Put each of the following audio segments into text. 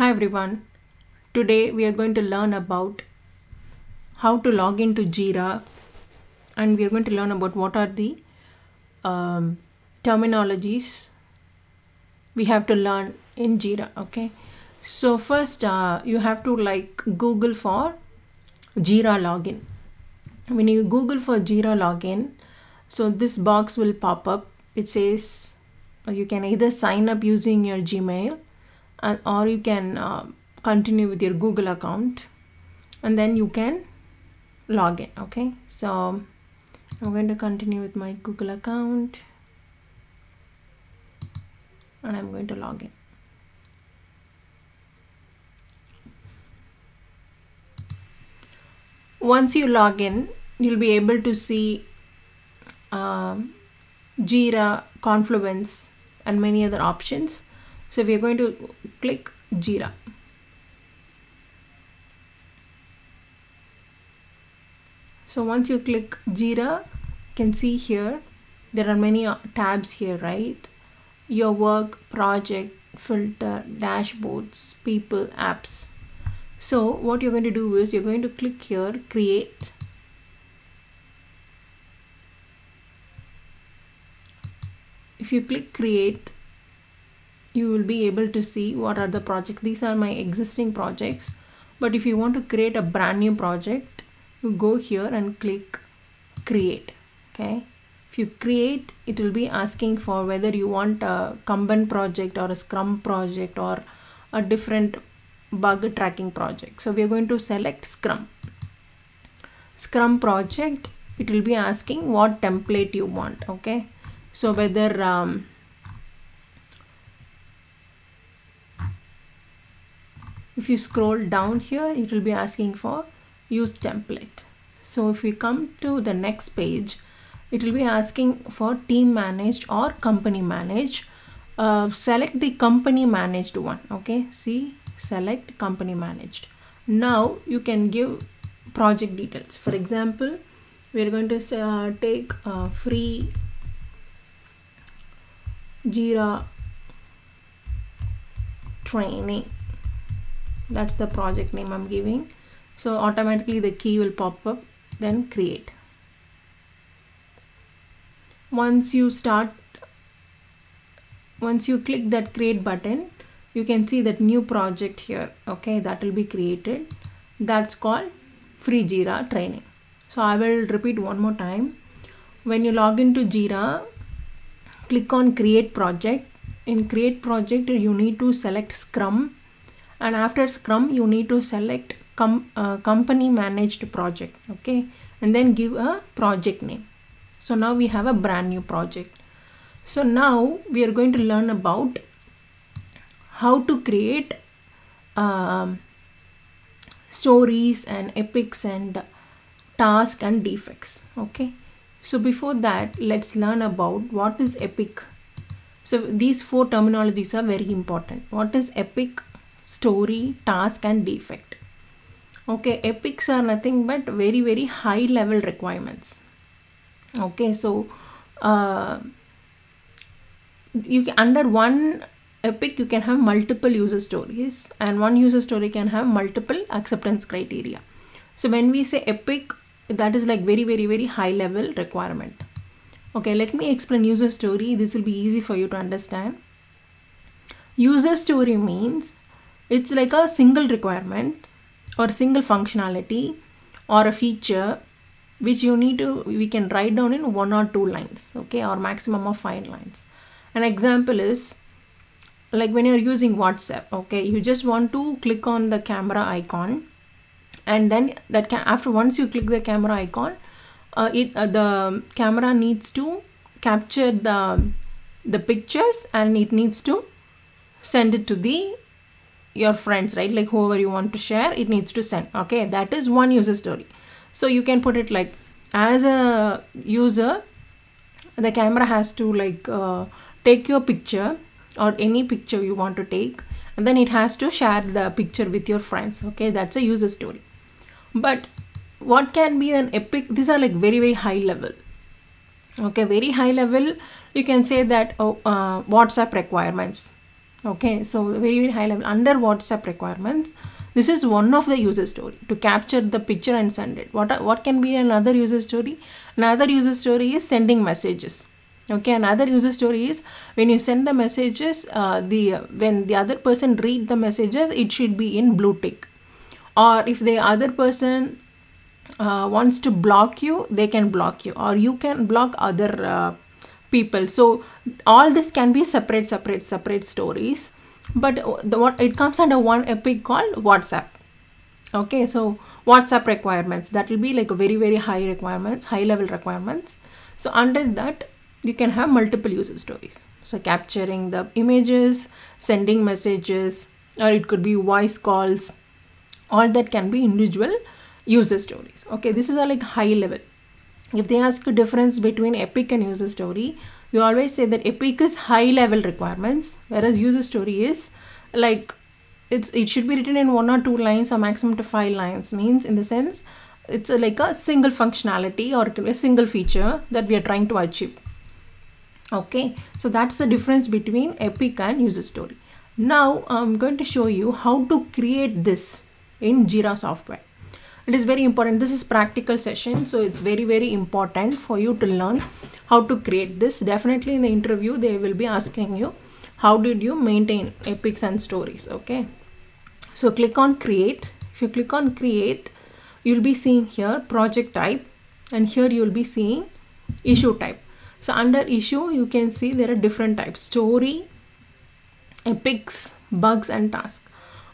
Hi everyone, today we are going to learn about how to log into JIRA, and we are going to learn about what are the terminologies we have to learn in JIRA. Okay, so first you have to Google for JIRA login. When you Google for JIRA login, so this box will pop up. It says you can either sign up using your Gmail or you can continue with your Google account, and then you can log in. Okay, so I'm going to continue with my Google account and I'm going to log in. Once you log in, you'll be able to see JIRA, Confluence and many other options. So we are going to click JIRA. So once you click JIRA, you can see here there are many tabs here, right? Your work, project, filter, dashboards, people, apps. So what you're going to do is you're going to click here, create. If you click create, you will be able to see what are the projects. These are my existing projects, but if you want to create a brand new project, you go here and click create. Okay, if you create, it will be asking for whether you want a Kanban project or a Scrum project or a different bug tracking project. So we are going to select Scrum project. It will be asking what template you want. Okay, so whether if you scroll down here, it will be asking for use template. So if we come to the next page, it will be asking for team managed or company managed. Select the company managed one. Okay, see, select company managed. Now you can give project details. For example, we are going to take free JIRA training. That's the project name I'm giving. So automatically the key will pop up, then create. Once you click that create button, you can see that new project here. Okay, that will be created. That's called free JIRA training. So I will repeat one more time. When you log into JIRA, click on create project. In create project, you need to select Scrum, and after Scrum you need to select company managed project. Okay, and then give a project name. So now we have a brand new project. So now we are going to learn about how to create stories and epics and tasks and defects. Okay, so before that, let's learn about what is epic. So these four terminologies are very important. What is epic, story, task and defect? Okay, epics are nothing but very high level requirements. Okay, so you can, under one epic you can have multiple user stories, and one user story can have multiple acceptance criteria. So when we say epic, that is like very high level requirement. Okay, let me explain user story. This will be easy for you to understand. User story means it's like a single requirement or a single functionality or a feature which we can write down in 1 or 2 lines, okay, or maximum of 5 lines. An example is like when you're using WhatsApp. Okay, you just want to click on the camera icon, and then once you click the camera icon, the camera needs to capture the pictures and it needs to send it to your friends, right? Like whoever you want to share, it needs to send. Okay, that is one user story. So you can put it like, as a user, the camera has to take your picture or any picture you want to take, and then it has to share the picture with your friends. Okay, that's a user story. But what can be an epic? These are like very high level. Okay, very high level. You can say that WhatsApp requirements. Okay, so very, very high level. Under WhatsApp requirements, this is one of the user story to capture the picture and send it. What can be another user story? Another user story is sending messages. Okay, another user story is when you send the messages, when the other person read the messages, it should be in blue tick. Or if the other person wants to block you, they can block you, or you can block other people. So all this can be separate stories, but what it comes under one epic called WhatsApp. Okay, so WhatsApp requirements, that will be like a very, very high requirements, high level requirements. So under that you can have multiple user stories, so capturing the images, sending messages, or it could be voice calls. All that can be individual user stories. Okay, this is a like high level. If they ask a difference between epic and user story, you always say that epic is high level requirements, whereas user story is like it should be written in 1 or 2 lines or maximum to 5 lines. Means in the sense it's like a single functionality or a single feature that we are trying to achieve. Okay, so that's the difference between epic and user story. Now I'm going to show you how to create this in JIRA software. It is very important. This is practical session, so it's very, very important for you to learn how to create this. Definitely in the interview they will be asking you how did you maintain epics and stories. Okay, so click on create. If you click on create, you'll be seeing here project type, and here you'll be seeing issue type. So under issue you can see there are different types: story, epics, bugs, and task.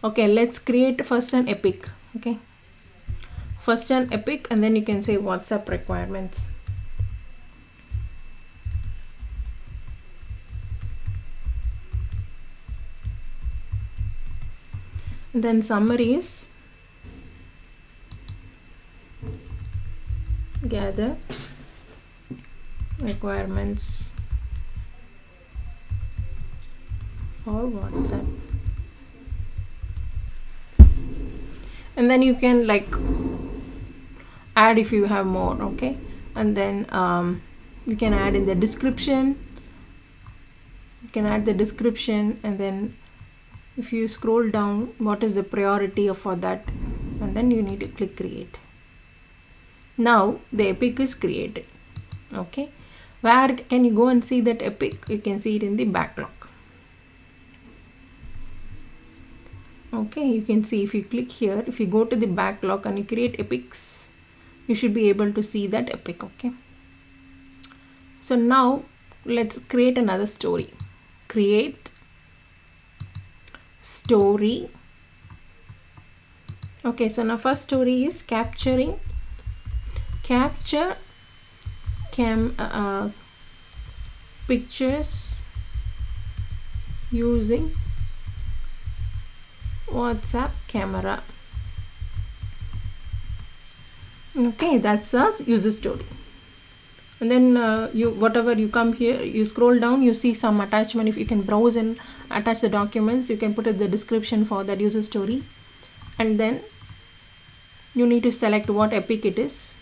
Okay, let's create first an epic. Okay, first an epic, and then you can say WhatsApp requirements. Then summaries, gather requirements for WhatsApp. And then you can like add if you have more. Okay, and then you can add in the description. You can add the description, and then if you scroll down, what is the priority for that, and then you need to click create. Now the epic is created. Okay, where can you go and see that epic? You can see it in the backlog. Okay, you can see if you click here, if you go to the backlog and you create epics, you should be able to see that epic. Okay, so now let's create another story. Create story. Okay, so now first story is capture pictures using WhatsApp camera. Okay, that's a user story. And then you come here, you scroll down, you see some attachment. If you can browse and attach the documents, you can put in the description for that user story, and then you need to select what epic it is.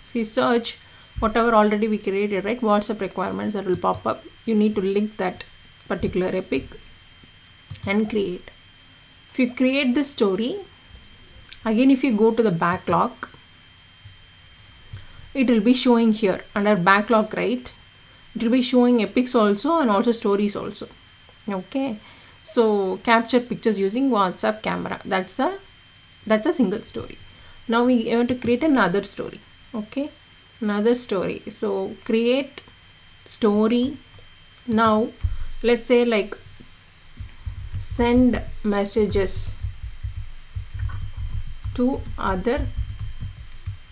If you search whatever already we created, right, WhatsApp requirements, that will pop up. You need to link that particular epic and create. If you create this story, again if you go to the backlog, it will be showing here under backlog, right? It will be showing epics also and also stories also. Okay, so capture pictures using WhatsApp camera, that's a single story. Now we have to create another story. Okay, another story. So create story. Now let's say like send messages to other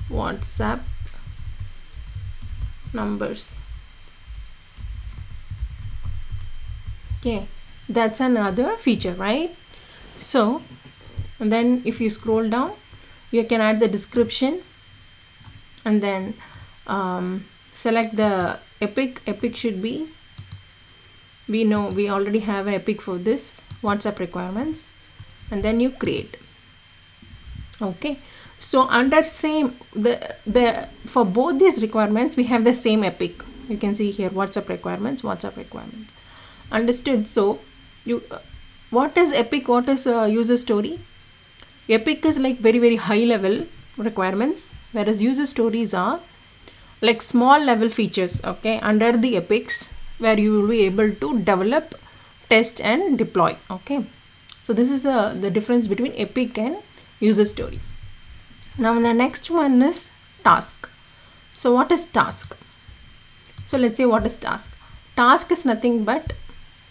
WhatsApp numbers. Okay, that's another feature, right? So, and then if you scroll down, you can add the description, and then select the epic. Epic should be, we know we already have an epic for this WhatsApp requirements, and then you create. Okay, so under same the for both these requirements we have the same epic. You can see here WhatsApp requirements. Understood? So you what is epic, what is user story? Epic is like very, very high level requirements, whereas user stories are like small level features, okay, under the epics, where you will be able to develop, test and deploy. Okay, so this is the difference between epic and user story. Now the next one is task. So what is task? So let's say, what is task? Task is nothing but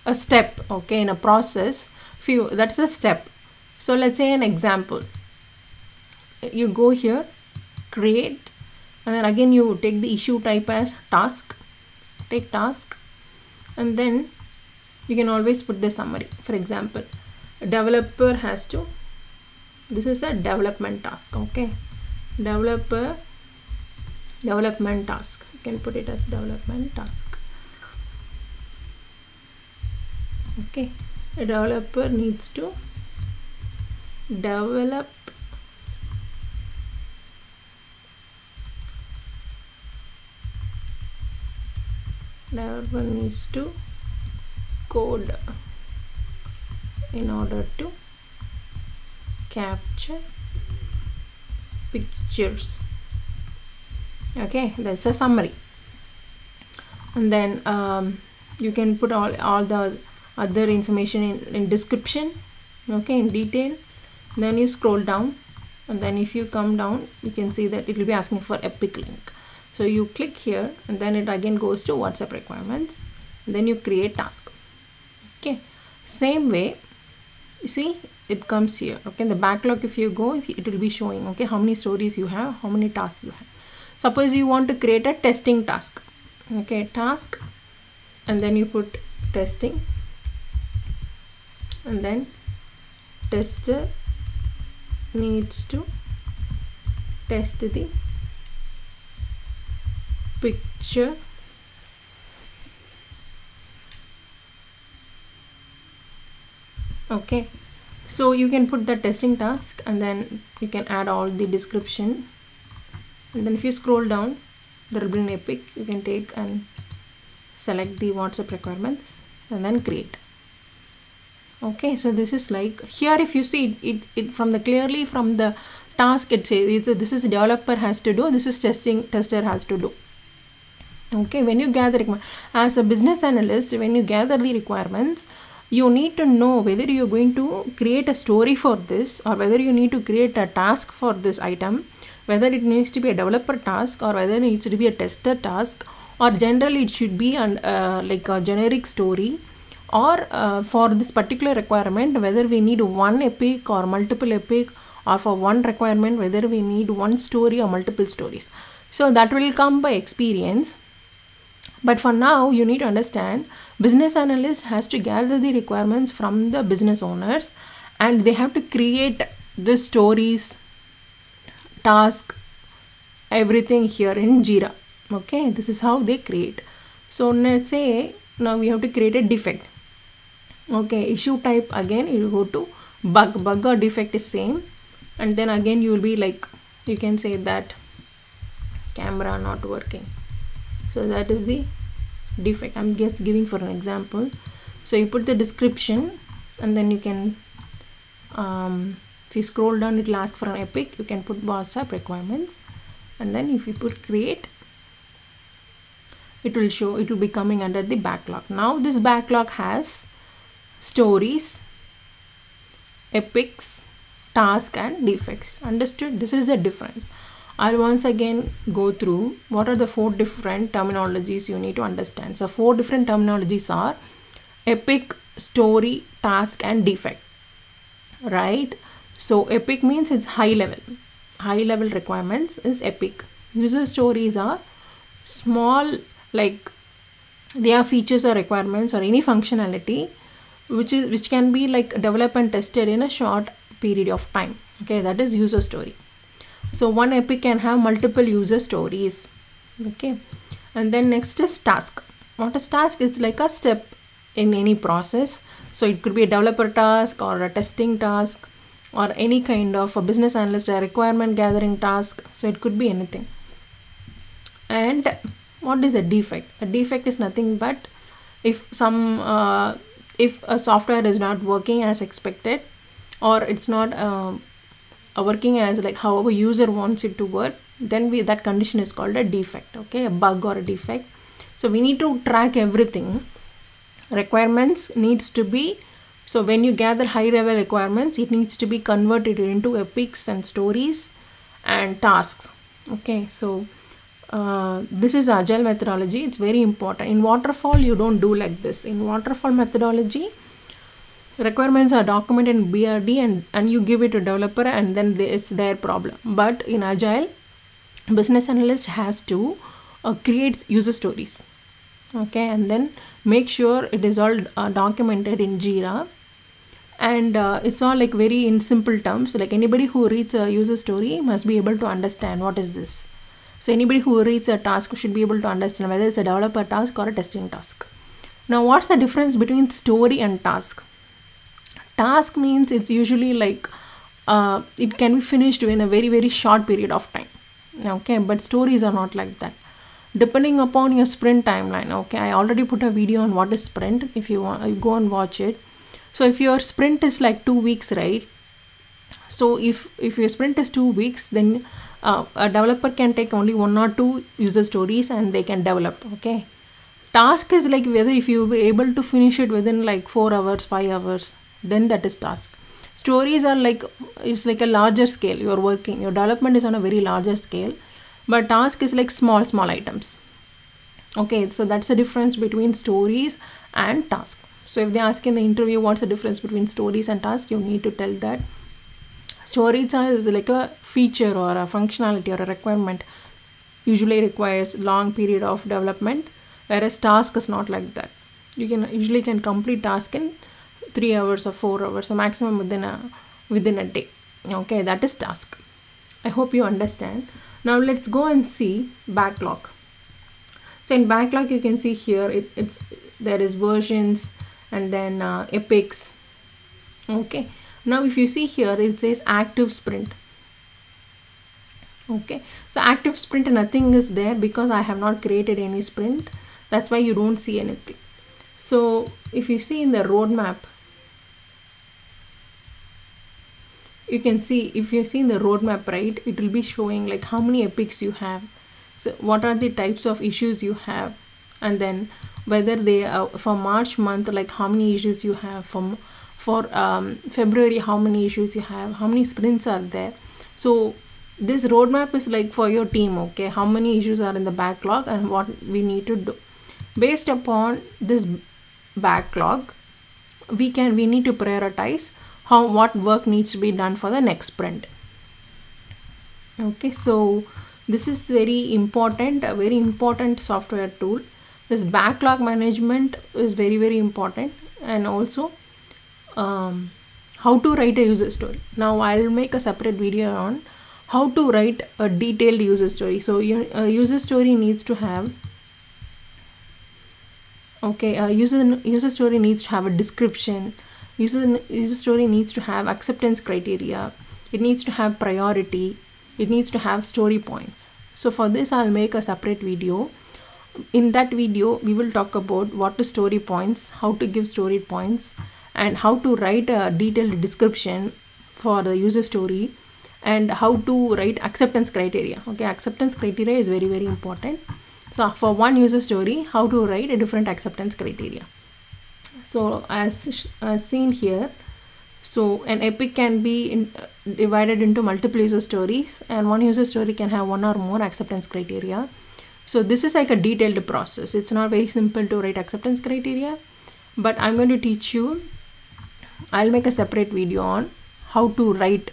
a step, okay, in a process. That's a step. So let's say an example, you go here, create, and then again you take the issue type as task, take task, and then you can always put the summary. For example, a developer has to, this is a development task, okay, development task, you can put it as development task. Okay, a developer needs to develop code in order to capture pictures. Okay, that's a summary. And then you can put all the other information in description, okay, in detail. Then you scroll down, and then if you come down, you can see that it will be asking for epic link. So you click here, and then it again goes to WhatsApp requirements, and then you create task. Okay, same way, you see it comes here. Okay, in the backlog, if you go, it will be showing, okay, how many stories you have, how many tasks you have. Suppose you want to create a testing task, okay, task, and then you put testing, and then tester needs to test the picture okay. So you can put the testing task, and then you can add all the description, and then if you scroll down, there will be an epic. You can take and select the WhatsApp requirements and then create. Okay, so this is like here, if you see it from the clearly from the task, it says this is developer has to do, this is tester has to do. Okay, when you gather as a business analyst, when you gather the requirements, you need to know whether you're going to create a story for this, or whether you need to create a task for this item, whether it needs to be a developer task, or whether it needs to be a tester task, or generally it should be like a generic story, or for this particular requirement, whether we need one epic or multiple epic, or for one requirement, whether we need one story or multiple stories. So that will come by experience. But for now, you need to understand, business analyst has to gather the requirements from the business owners, and they have to create the stories, task, everything here in JIRA. Okay, this is how they create. So let's say now we have to create a defect. Okay, issue type, again you go to bug or defect is same, and then again you will be like, you can say that camera not working. So that is the defect. I'm just giving for an example. So you put the description, and then you can if you scroll down, it will ask for an epic. You can put WhatsApp requirements, and then if you put create, it will show, it will be coming under the backlog. Now this backlog has stories, epics, task and defects. Understood? This is the difference. I'll once again go through what are the 4 different terminologies you need to understand. So 4 different terminologies are epic, story, task and defect, right? So epic means it's high level requirements is epic. User stories are small, like they are features or requirements or any functionality which can be like developed and tested in a short period of time. Okay, that is user story. So one epic can have multiple user stories. Okay, and then next is task. What is task? It's like a step in any process. So it could be a developer task or a testing task or any kind of a business analyst, a requirement gathering task. So it could be anything. And what is a defect? A defect is nothing but if if a software is not working as expected, or it's not working as like how a user wants it to work, then that condition is called a defect, okay, a bug or a defect. So we need to track everything. Requirements needs to be, so when you gather high level requirements, it needs to be converted into epics and stories and tasks. Okay, so this is agile methodology. It's very important. In waterfall, you don't do like this. In waterfall methodology, requirements are documented in BRD and you give it to developer, and then it's their problem. But in agile, business analyst has to create user stories, okay, and then make sure it is all documented in JIRA, and it's all like very in simple terms. Like anybody who reads a user story must be able to understand what is this. So anybody who reads a task should be able to understand whether it's a developer task or a testing task. Now, what's the difference between story and task? Task means it's usually like it can be finished in a very, very short period of time. Okay, but stories are not like that. Depending upon your sprint timeline, okay, I already put a video on what is sprint. If you want, you go and watch it. So if your sprint is like 2 weeks, right? So if your sprint is 2 weeks, then a developer can take only 1 or 2 user stories and they can develop, okay. Task is like whether if you were able to finish it within like 4 hours, 5 hours, then that is task. Stories are like, it's like a larger scale. You're working, your development is on a very larger scale, but task is like small items. Okay, so that's the difference between stories and task. So if they ask in the interview what's the difference between stories and task, you need to tell that stories is like a feature or a functionality or a requirement, usually requires long period of development, whereas task is not like that. You can usually complete task in 3 hours or 4 hours, or maximum within a day. Okay, that is task. I hope you understand. Now let's go and see backlog. So in backlog, you can see here there is versions and then epics. Okay, now if you see here, it says active sprint. Okay, so active sprint, nothing is there because I have not created any sprint. That's why you don't see anything. So if you see in the roadmap, you can see, if you see in the roadmap, right, it will be showing like how many epics you have. So what are the types of issues you have, and then whether they for March month, like how many issues you have, for February how many issues you have, how many sprints are there. So this roadmap is like for your team, okay, how many issues are in the backlog and what we need to do. Based upon this backlog, we need to prioritize what work needs to be done for the next sprint. Okay, so this is very important, a very important software tool. This backlog management is very, very important, and also how to write a user story. Now I'll make a separate video on how to write a detailed user story. So your user story needs to have, okay, user story needs to have a description. User story needs to have acceptance criteria. It needs to have priority. It needs to have story points. So for this, I'll make a separate video. In that video, we will talk about what is story points, how to give story points, and how to write a detailed description for the user story, and how to write acceptance criteria. Okay, acceptance criteria is very, very important. So for one user story, how to write a different acceptance criteria. So as seen here, so an epic can be divided into multiple user stories, and one user story can have 1 or more acceptance criteria. So this is like a detailed process. It's not very simple to write acceptance criteria, but I'm going to teach you. I'll make a separate video on how to write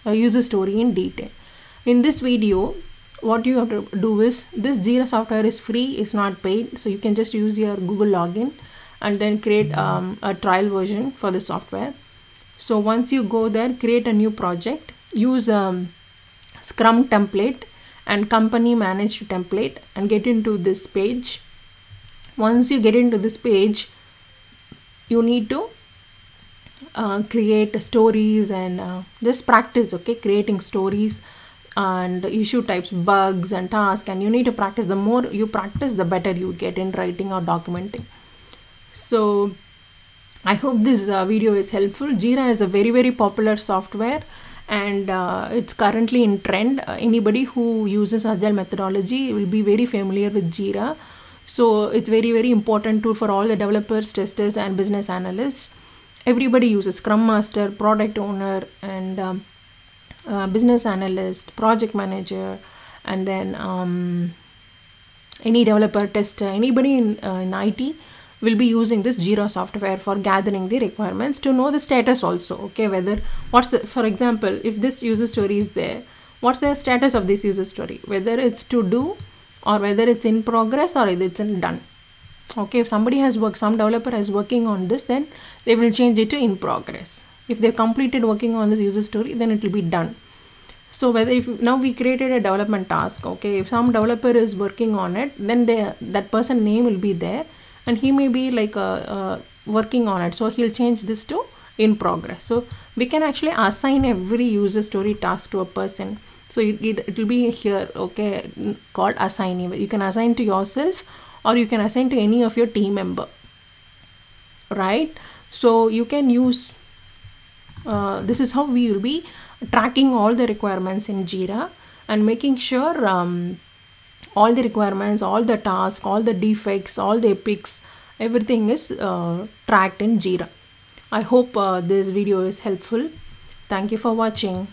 a user story in detail. In this video, what you have to do is, this JIRA software is free, it's not paid, so you can just use your Google login and then create a trial version for the software. So once you go there, create a new project, use Scrum template and company managed template, and get into this page. Once you get into this page, you need to create stories and just practice, okay, creating stories and issue types, bugs and tasks, and you need to practice. The more you practice, the better you get in writing or documenting. So I hope this video is helpful. JIRA is a very popular software, and it's currently in trend. Anybody who uses agile methodology will be very familiar with JIRA. So it's very important tool for all the developers, testers, and business analysts. Everybody uses Scrum Master, product owner, and business analyst, project manager, and then any developer, tester, anybody in IT will be using this JIRA software for gathering the requirements to know the status also. Okay, whether for example, if this user story is there, what's the status of this user story, whether it's to do or whether it's in progress or it's done. Okay, if some developer is working on this, then they will change it to in progress. If they've completed working on this user story, then it will be done. So now we created a development task. Okay, if some developer is working on it, then that person name will be there, and he may be like working on it, so he'll change this to in progress. So we can actually assign every user story task to a person. So it will be here, okay, called assigning. You can assign to yourself, or you can assign to any of your team member, right? So you can use this is how we will be tracking all the requirements in JIRA and making sure all the requirements, all the tasks, all the defects, all the epics, everything is tracked in JIRA. I hope this video is helpful. Thank you for watching.